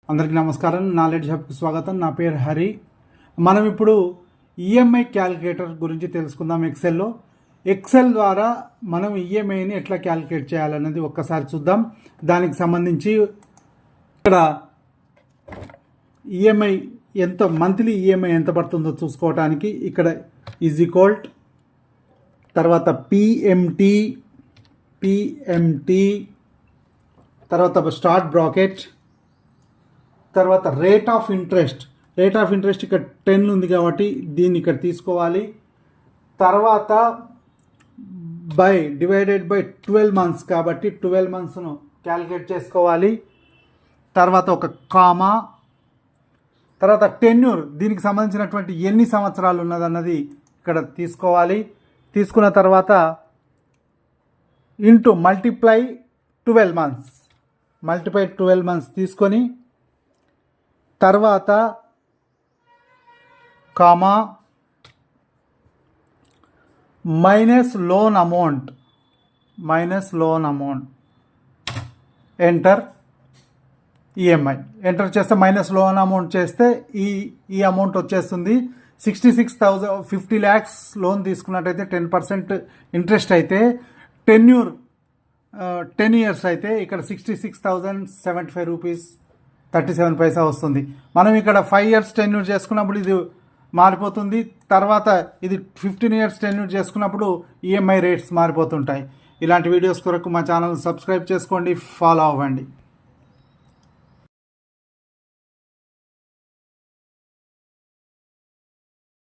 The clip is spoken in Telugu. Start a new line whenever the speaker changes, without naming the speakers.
అందరికీ నమస్కారం. నాలెడ్జ్ హబ్కి స్వాగతం. నా పేరు హరి. మనం ఇప్పుడు ఈఎంఐ క్యాలిక్యులేటర్ గురించి తెలుసుకుందాం. ఎక్సెల్ ద్వారా మనం ఈఎంఐని ఎట్లా క్యాలిక్యులేట్ చేయాలనేది ఒక్కసారి చూద్దాం. దానికి సంబంధించి ఇక్కడ ఈఎంఐ మంత్లీ ఈఎంఐ ఎంత పడుతుందో చూసుకోవడానికి ఇక్కడ ఈజ్ ఈక్వల్ తర్వాత పిఎంటి తర్వాత స్టార్ట్ బ్రాకెట్ తర్వాత రేట్ ఆఫ్ ఇంట్రెస్ట్ ఇక్కడ 10 ఉంది కాబట్టి దీన్ని ఇక్కడ తీసుకోవాలి. తర్వాత డివైడెడ్ బై 12 మంత్స్ కాబట్టి 12 మంత్స్ను క్యాలిక్యులేట్ చేసుకోవాలి. తర్వాత ఒక కామా, తర్వాత టెన్యూర్, దీనికి సంబంధించినటువంటి ఎన్ని సంవత్సరాలు ఉన్నదన్నది ఇక్కడ తీసుకోవాలి. తీసుకున్న తర్వాత ఇంటూ మల్టిప్లై 12 మంత్స్ తీసుకొని తర్వాత comma minus loan amount enter EMI enter చేస్తే మైనస్ లోన్ అమౌంట్ చేస్తే ఈ అమౌంట్ వచ్చేస్తుంది. 50 lakhs లోన్ తీసుకున్నట్టయితే 10% ఇంట్రెస్ట్ అయితే, టెన్యూర్ 10 years అయితే ఇక్కడ 66,075 రూపీస్ 37 పైసా వస్తుంది. మనం ఇక్కడ 5 years టెన్యూర్ చేసుకున్నప్పుడు ఇది మారిపోతుంది. తర్వాత ఇది 15 years టెన్యూర్ చేసుకున్నప్పుడు ఈఎంఐ రేట్స్ మారిపోతుంటాయి. ఇలాంటి వీడియోస్ కొరకు మా ఛానల్ సబ్స్క్రైబ్ చేసుకోండి, ఫాలో అవ్వండి.